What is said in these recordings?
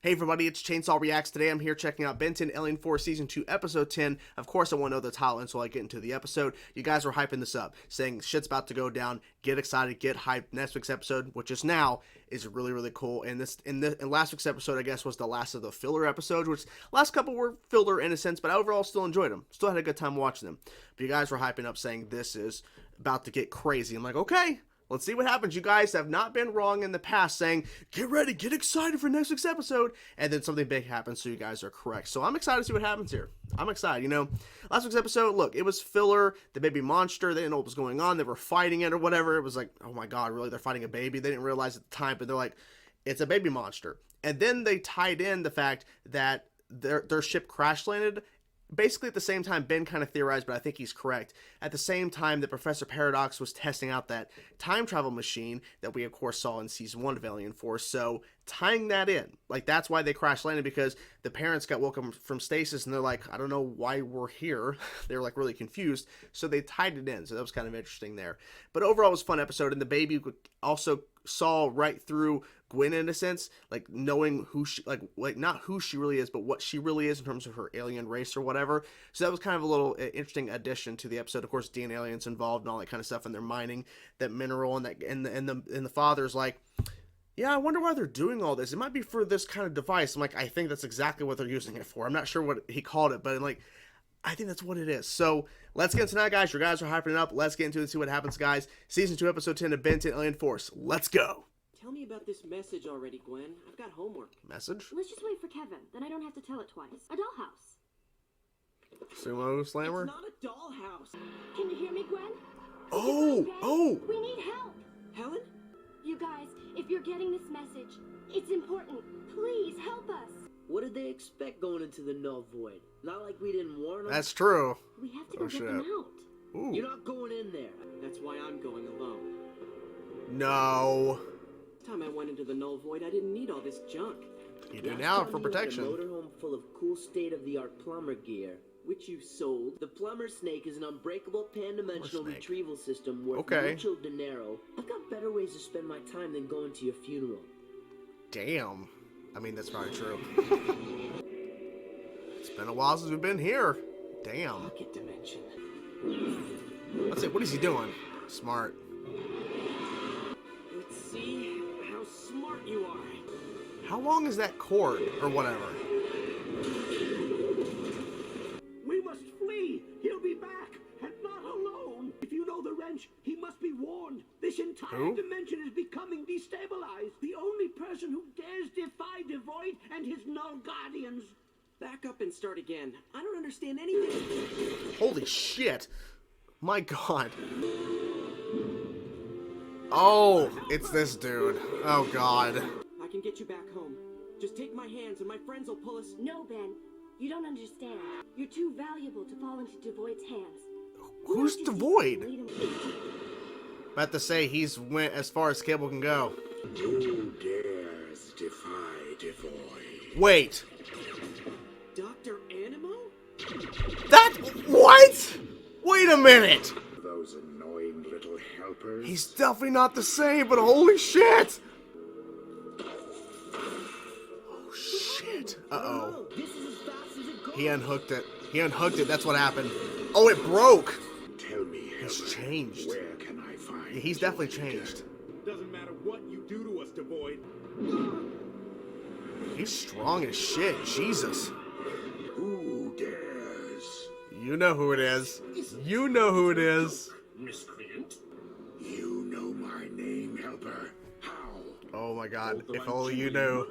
Hey everybody, it's Chainsaw Reacts. Today I'm here checking out Ben 10 Alien Force Season 2 Episode 10. Of course I want to know the title until I get into the episode. You guys were hyping this up, saying shit's about to go down, get excited, get hyped. Next week's episode, which is now, is really, really cool. And last week's episode, I guess, was the last of the filler episodes, which last couple were filler in a sense, but I overall still enjoyed them. Still had a good time watching them. But you guys were hyping up saying this is about to get crazy. I'm like, okay. Let's see what happens. You guys have not been wrong in the past saying, get ready, get excited for next week's episode. And then something big happens, so you guys are correct. So I'm excited to see what happens here. I'm excited. You know, last week's episode, look, it was filler. The baby monster, they didn't know what was going on. They were fighting it or whatever. It was like, oh my God, really? They're fighting a baby? They didn't realize at the time, but they're like, it's a baby monster. And then they tied in the fact that their ship crash landed. Basically, at the same time, Ben kind of theorized, but I think he's correct. At the same time that Professor Paradox was testing out that time travel machine that we, of course, saw in Season 1 of Alien Force. So, tying that in, like, that's why they crash landed, because the parents got woken from stasis, and they're like, I don't know why we're here. They're, like, really confused. So, they tied it in. So, that was kind of interesting there. But overall, it was a fun episode, and the baby also saw right through Gwen in a sense, like knowing who she, like not who she really is, but what she really is in terms of her alien race or whatever. So that was kind of a little interesting addition to the episode. Of course, DNA aliens involved and all that kind of stuff, and they're mining that mineral, and that and the father's like, yeah, I wonder why they're doing all this. It might be for this kind of device. I'm like, I think that's exactly what they're using it for. I'm not sure what he called it, but I'm like, I think that's what it is. So let's get into that, guys. Your guys are hyping it up. Let's get into it and see what happens, guys. Season 2, Episode 10 of Ben 10 Alien Force. Let's go. Tell me about this message already, Gwen. I've got homework. Message? Let's just wait for Kevin. Then I don't have to tell it twice. A dollhouse. Sumo Slammer? It's not a dollhouse. Can you hear me, Gwen? Oh! We need help. Helen? You guys, if you're getting this message, it's important. Please help us. What did they expect going into the null void? Not like we didn't warn them. That's true. We have to go get them out. Ooh. You're not going in there. That's why I'm going alone. No. Last time I went into the null void, I didn't need all this junk. You do now for protection. You had a motorhome full of cool state-of-the-art plumber gear, which you sold. The plumber snake is an unbreakable pan-dimensional retrieval system worth mucho dinero. I've got better ways to spend my time than going to your funeral. Damn. I mean, that's probably true. It's been a while since we've been here. Damn. Pocket dimension. Let's see, what is he doing? Smart. Let's see how smart you are. How long is that cord, or whatever? We must flee! He'll be back, and not alone! If you know the wrench, he must be warned. This entire dimension is becoming destabilized. The only person who dares defy Devoid and his null guardians. Back up and start again. I don't understand anything. Holy shit! My God. Oh, it's this dude. Oh God. I can get you back home. Just take my hands and my friends will pull us. No, Ben. You don't understand. You're too valuable to fall into Devoid's hands. Who's Devoid? About to say he's went as far as Cable can go. Who dares defy Devoid? Wait. Dr. Animo? What? Wait a minute. Those annoying little helpers. He's definitely not the same, but holy shit. Oh shit. Uh-oh. This is as fast as it goes. He unhooked it. He unhooked it. That's what happened. Oh, it broke. Tell me, He's changed. where can I find Yeah, he's definitely changed. Doesn't matter what you do to us, Devoid. He's strong as shit. Jesus. Who dares? You know who it is. You know who it is. Miscreant? You know my name, helper. How? Oh my God. If only you knew.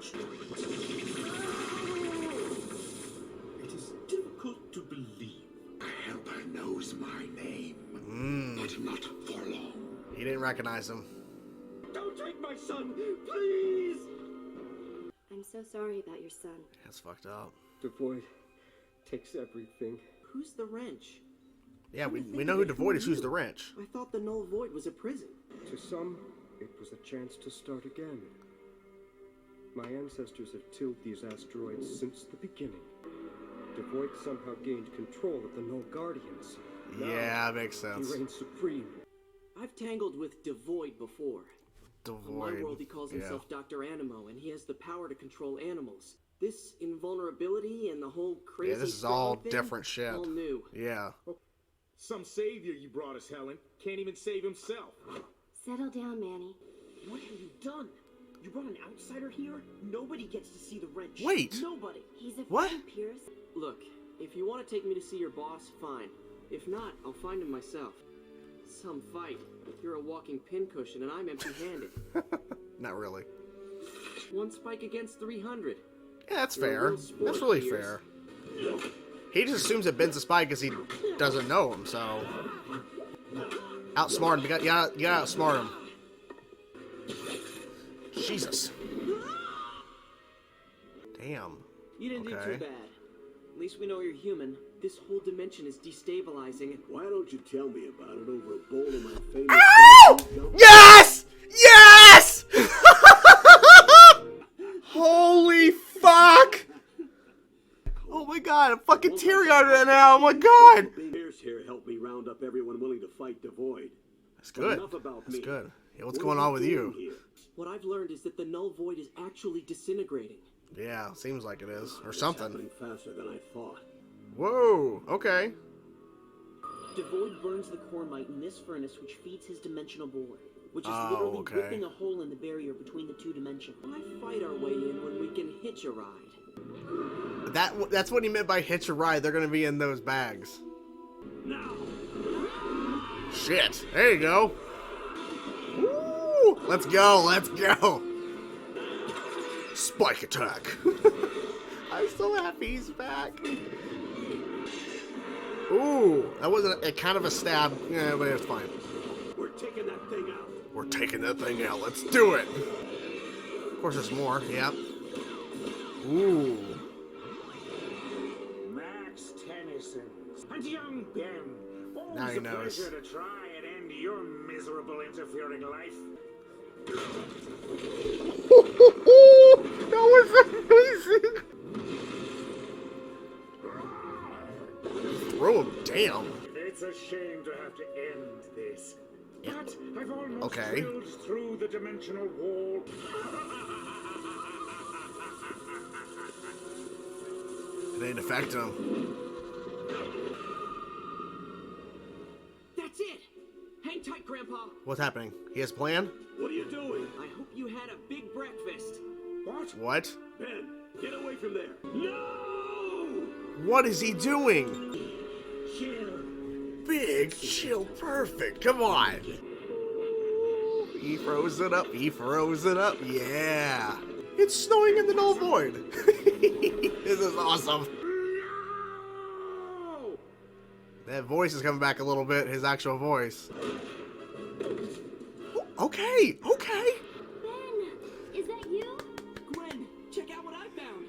It is difficult to believe. A helper knows my name, but not for long. He didn't recognize him. Don't take my son, please! I'm so sorry about your son. That's fucked up. Devoid takes everything. Who's the wrench? Yeah, we know who Devoid is. Who's the wrench? I thought the null void was a prison. To some, it was a chance to start again. My ancestors have tilled these asteroids since the beginning. Devoid somehow gained control of the Null Guardians. Yeah, makes sense. He reigns supreme. I've tangled with Devoid before. Devoid. In my world, he calls himself Dr. Animo, and he has the power to control animals. This invulnerability and the whole crazy Yeah, this is all thing, different shit. all new. Yeah. Some savior you brought us, Helen. Can't even save himself. Settle down, Manny. What have you done? You brought an outsider here? Nobody gets to see the wrench. Wait. Nobody. He's a What? friend, Pierce. Look, if you want to take me to see your boss, fine. If not, I'll find him myself. Some fight. You're a walking pincushion and I'm empty-handed. Not really. One spike against 300. Yeah, that's You're a fair. real sport, That's really Pierce. fair. He just assumes that Ben's a spy because he doesn't know him, so... Outsmart him. You gotta outsmart him. Jesus. Damn. You didn't do Okay. too bad. At least we know you're human. This whole dimension is destabilizing. Why don't you tell me about it over a bowl of my famous... Ow! Yes! Yes! Holy fuck! Oh my god, I'm fucking teary-eyed right now. Oh my god! Pierce here helped me round up everyone willing to fight the Void. That's good. Enough about That's me. good. Yeah, what's What going are on with doing you? here? What I've learned is that the null void is actually disintegrating. Yeah, seems like it is. Or It's something. happening faster than I thought. Whoa, okay. The void burns the cormite in this furnace, which feeds his dimensional board, which is Oh, literally okay. ripping a hole in the barrier between the two dimensions. Why fight our way in when we can hitch a ride? That's what he meant by hitch a ride. They're gonna be in those bags. Now! Shit. There you go. Woo! Let's go. Let's go. Spike attack. I'm so happy he's back. Ooh, that wasn't a kind of a stab. Yeah, but it's fine. We're taking that thing out. We're taking that thing out. Let's do it. Of course, there's more. Yep. Ooh. Max Tennyson and young Ben. Always Now he a knows. pleasure to try and end your miserable interfering life. That was amazing. Throw him down. It's a shame to have to end this. But I've almost Okay. drilled through the dimensional wall. It ain't affecting him. That's it! Hang tight, Grandpa! What's happening? He has a plan? What are you doing? I hope you had a big breakfast. What? What? Ben, get away from there. No! What is he doing? Chill. Big, chill, perfect. Come on. He froze it up. He froze it up. Yeah. It's snowing in the null void. This is awesome. No! That voice is coming back a little bit. His actual voice. Okay. Okay. Ben, is that you? Gwen, check out what I found!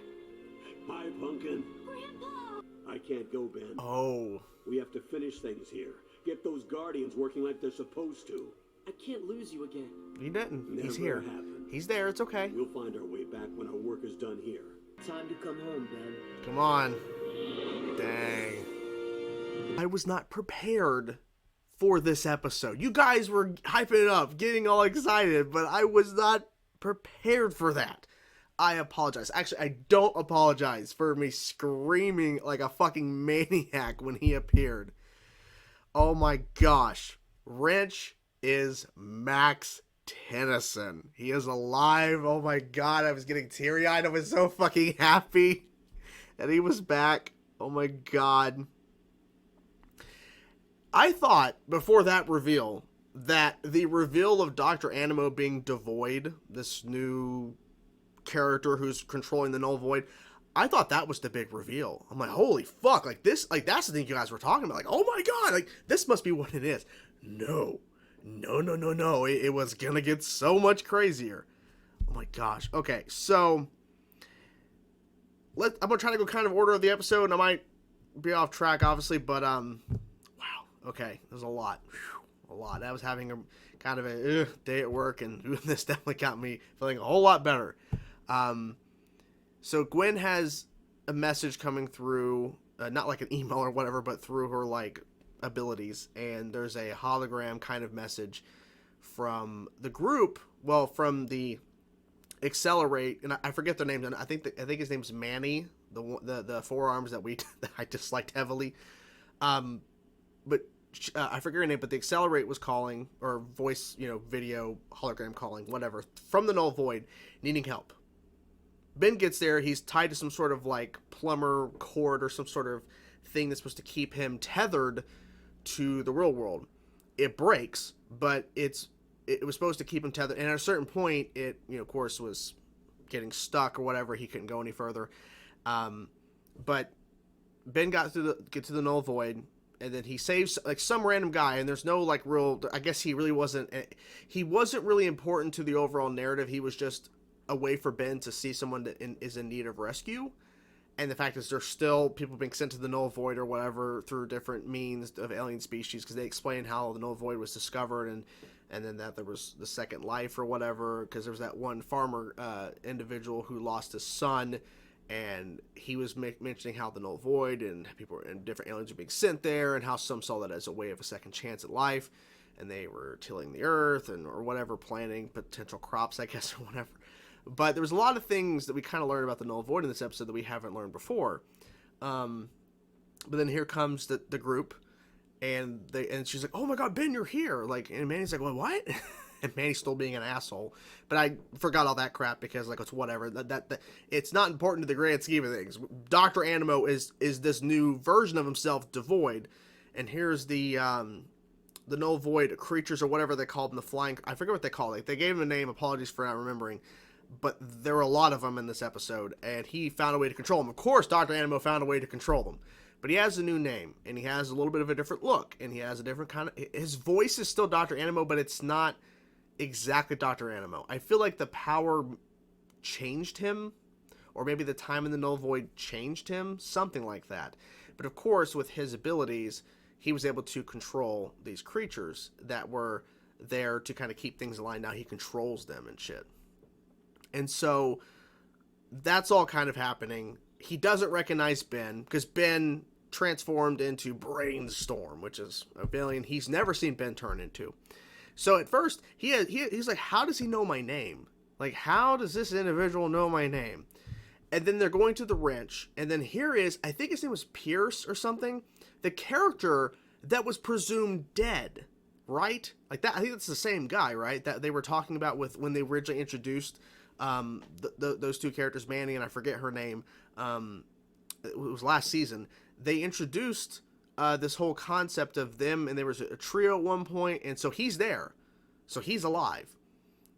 Hi, Pumpkin. Grandpa! I can't go, Ben. Oh. We have to finish things here. Get those Guardians working like they're supposed to. I can't lose you again. He didn't. He's Never here. happened. He's there. It's okay. We'll find our way back when our work is done here. Time to come home, Ben. Come on. Dang. I was not prepared for this episode. You guys were hyping it up, getting all excited, but I was not prepared for that. I apologize. Actually, I don't apologize for me screaming like a fucking maniac when he appeared. Oh my gosh. Wrench is Max Tennyson. He is alive. Oh my god, I was getting teary-eyed. I was so fucking happy that he was back. Oh my god. I thought, before that reveal, that the reveal of Dr. Animo being devoid, this new character who's controlling the null void, I thought that was the big reveal. I'm like, holy fuck, like this, like that's the thing you guys were talking about, like, oh my god, like this must be what it is. No, it was gonna get so much crazier. Oh my gosh. Okay, so I'm gonna try to go kind of order of the episode, and I might be off track, obviously, but wow, okay, there's a lot. Whew, a lot. I was having a kind of a day at work, and this definitely got me feeling a whole lot better. So Gwen has a message coming through, not like an email or whatever, but through her like abilities, and there's a hologram kind of message from the group, well, from the accelerate, and I forget their names, and I think his name's Manny, the forearms that that I disliked heavily. But I forget her name, but the accelerate was calling, or voice, video hologram calling, whatever, from the null void, needing help. Ben gets there. He's tied to some sort of like plumber cord or some sort of thing that's supposed to keep him tethered to the real world. It breaks, but it was supposed to keep him tethered. And at a certain point, it, of course, was getting stuck or whatever. He couldn't go any further. But Ben get to the null void, and then he saves like some random guy. And there's no like real. I guess he wasn't really important to the overall narrative. He was just a way for Ben to see someone that is in need of rescue. And the fact is there's still people being sent to the null void or whatever through different means of alien species, because they explain how the null void was discovered, and then that there was the second life or whatever, because there was that one farmer individual who lost his son, and he was mentioning how the null void and people and different aliens are being sent there, and how some saw that as a way of a second chance at life, and they were tilling the earth or whatever, planting potential crops, I guess, or whatever. But there was a lot of things that we kind of learned about the null void in this episode that we haven't learned before. But then here comes the group, and she's like, "Oh my God, Ben, you're here!" Like, and Manny's like, "Well, what?" And Manny's still being an asshole. But I forgot all that crap because like it's whatever. That it's not important to the grand scheme of things. Dr. Animo is this new version of himself, devoid, and here's the null void creatures or whatever they called them, the flying. I forget what they called it. They gave him a name. Apologies for not remembering. But there were a lot of them in this episode, and he found a way to control them. Of course, Dr. Animo found a way to control them. But he has a new name, and he has a little bit of a different look, and he has a different kind of... His voice is still Dr. Animo, but it's not exactly Dr. Animo. I feel like the power changed him, or maybe the time in the null void changed him, something like that. But of course, with his abilities, he was able to control these creatures that were there to kind of keep things aligned. Now he controls them and shit. And so that's all kind of happening. He doesn't recognize Ben because Ben transformed into Brainstorm, which is a villain he's never seen Ben turn into. So at first he's like, how does he know my name? Like, how does this individual know my name? And then they're going to the wrench, and then here is, I think his name was Pierce or something, the character that was presumed dead, right? Like that. I think that's the same guy, right? That they were talking about with when they originally introduced those two characters, Manny and I forget her name. It was last season. They introduced this whole concept of them, and there was a trio at one point, and so he's there, so he's alive.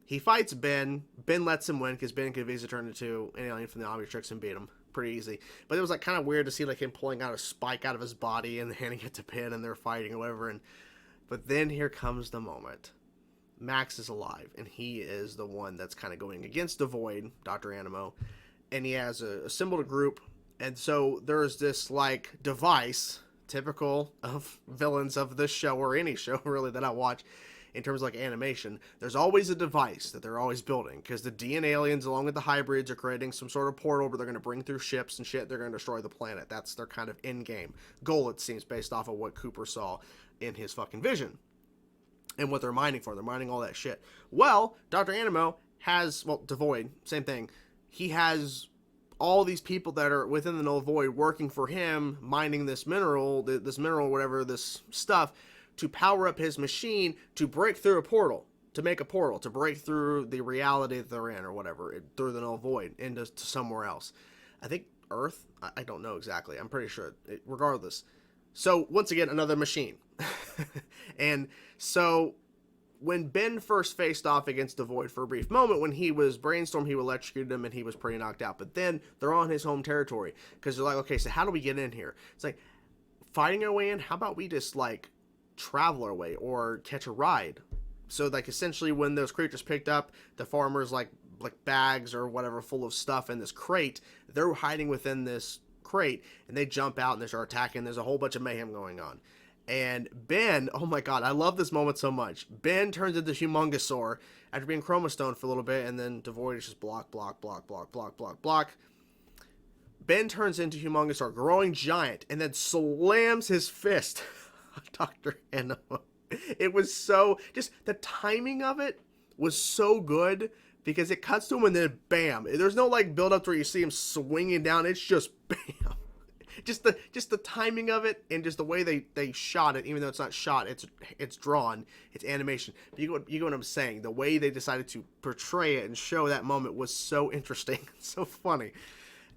He fights Ben. Ben lets him win because Ben could easily turn into an alien from the Omnitrix and beat him pretty easy. But it was like kind of weird to see like him pulling out a spike out of his body and handing it to Ben, and they're fighting or whatever. But then here comes the moment. Max is alive, and he is the one that's kind of going against the void, Dr. Animo, and he has assembled a group, and so there's this like device, typical of villains of this show or any show really that I watch in terms of like animation. There's always a device that they're always building because the DNA aliens along with the hybrids are creating some sort of portal where they're going to bring through ships and shit. They're going to destroy the planet. That's their kind of end game goal, it seems, based off of what Cooper saw in his fucking vision. And what they're mining for. They're mining all that shit. Well, Dr. Animo has, Devoid, same thing. He has all these people that are within the null void working for him, mining this mineral, whatever, this stuff, to power up his machine to break through a portal, to make a portal, to break through the reality that they're in or whatever, through the null void into somewhere else. I think Earth? I don't know exactly. I'm pretty sure. Regardless. So, once again, another machine. And so when Ben first faced off against the Void for a brief moment, when he was Brainstorm, he electrocuted him and he was pretty knocked out. But then they're on his home territory because they're like, okay, so how do we get in here? It's like, fighting our way in? How about we just like travel our way or catch a ride? So like essentially when those creatures picked up the farmers like bags or whatever full of stuff in this crate, they're hiding within this crate and they jump out and they start attacking. There's a whole bunch of mayhem going on. And Ben, oh my God, I love this moment so much. Ben turns into Humongosaur after being Chromastone for a little bit, and then Devoid is just block. Ben turns into Humongosaur, growing giant, and then slams his fist on Dr. Animo. It was so, just the timing of it was so good because it cuts to him and then bam. There's no like build up to where you see him swinging down. It's just bam. Just the timing of it and just the way they shot it, even though it's not shot, it's drawn, it's animation. But you get what I'm saying. The way they decided to portray it and show that moment was so interesting, so funny.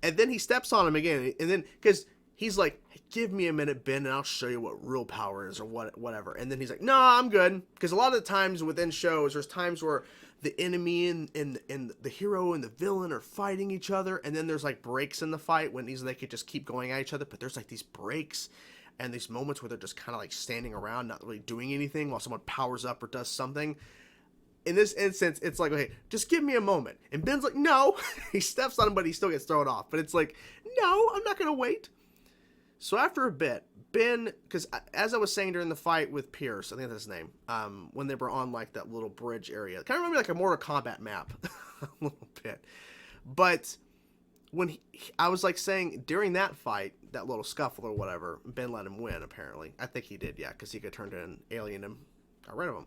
And then he steps on him again, and then because he's like, "Give me a minute, Ben, and I'll show you what real power is," or whatever. And then he's like, "No, I'm good." Because a lot of the times within shows, there's times where the enemy and the hero and the villain are fighting each other, and then there's like breaks in the fight when they could just keep going at each other. But there's like these breaks and these moments where they're just kind of like standing around, not really doing anything while someone powers up or does something. In this instance, it's like, okay, just give me a moment. And Ben's like, no. He steps on him, but he still gets thrown off. But it's like, no, I'm not going to wait. So after a bit, Ben, because as I was saying during the fight with Pierce, I think that's his name, when they were on like that little bridge area, kind of remember like a Mortal Kombat map a little bit. But when I was like saying during that fight, that little scuffle or whatever, Ben let him win apparently. I think he did, yeah, because he could turn to an alien and got rid of him.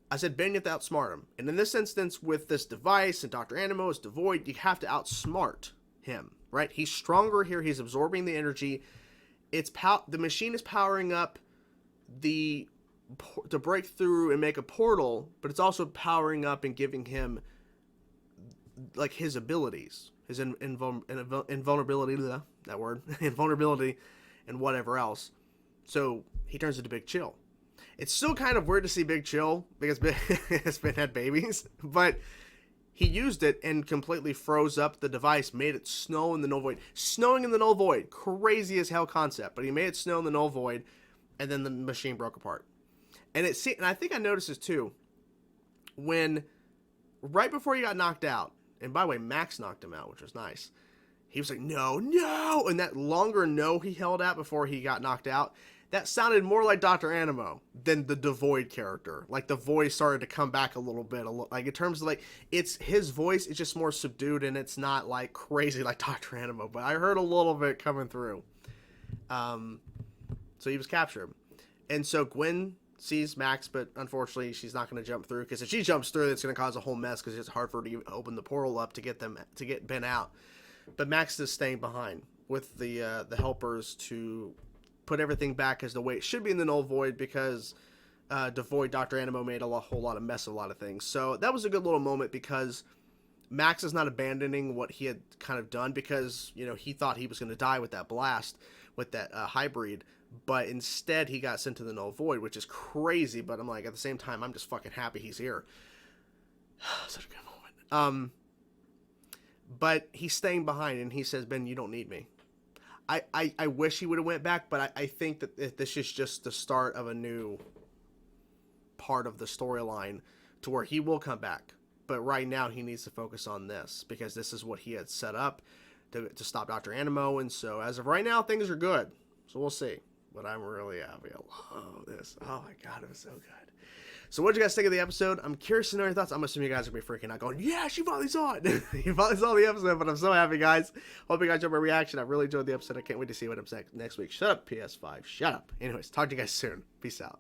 I said, Ben, you have to outsmart him. And in this instance, with this device and Dr. Animo is devoid, you have to outsmart him, right? He's stronger here. He's absorbing the energy. The machine is powering up to break through and make a portal, but it's also powering up and giving him like his abilities, his invulnerability, that word, invulnerability and whatever else. So he turns into Big Chill. It's still kind of weird to see Big Chill because Ben had babies, but he used it and completely froze up the device, made it snow in the null void. Snowing in the null void, crazy as hell concept, but he made it snow in the null void, and then the machine broke apart. And I think I noticed this too, when right before he got knocked out, and by the way, Max knocked him out, which was nice. He was like, no, and that longer no he held out before he got knocked out, that sounded more like Dr. Animo than the Devoid character. Like the voice started to come back a little bit. Like in terms of like, it's his voice is just more subdued and it's not like crazy like Dr. Animo. But I heard a little bit coming through. So he was captured. And so Gwen sees Max, but unfortunately she's not going to jump through. Because if she jumps through, it's going to cause a whole mess because it's hard for her to open the portal up to get Ben out. But Max is staying behind with the helpers to put everything back as the way it should be in the null void because Devoid Dr. Animo made a whole lot of mess of a lot of things. So that was a good little moment because Max is not abandoning what he had kind of done because, you know, he thought he was going to die with that blast, with that hybrid, but instead he got sent to the null void, which is crazy. But I'm like, at the same time, I'm just fucking happy he's here. Such a good moment. But he's staying behind and he says, Ben, you don't need me. I wish he would have went back, but I think that this is just the start of a new part of the storyline to where he will come back. But right now he needs to focus on this because this is what he had set up to stop Dr. Animo. And so as of right now, things are good. So we'll see. But I'm really happy. I love this. Oh my God, it was so good. So what did you guys think of the episode? I'm curious to know your thoughts. I'm assuming you guys are going to be freaking out going, yeah, she finally saw it. You finally saw the episode, but I'm so happy, guys. Hope you guys enjoyed my reaction. I really enjoyed the episode. I can't wait to see what I'm saying next week. Shut up, PS5. Shut up. Anyways, talk to you guys soon. Peace out.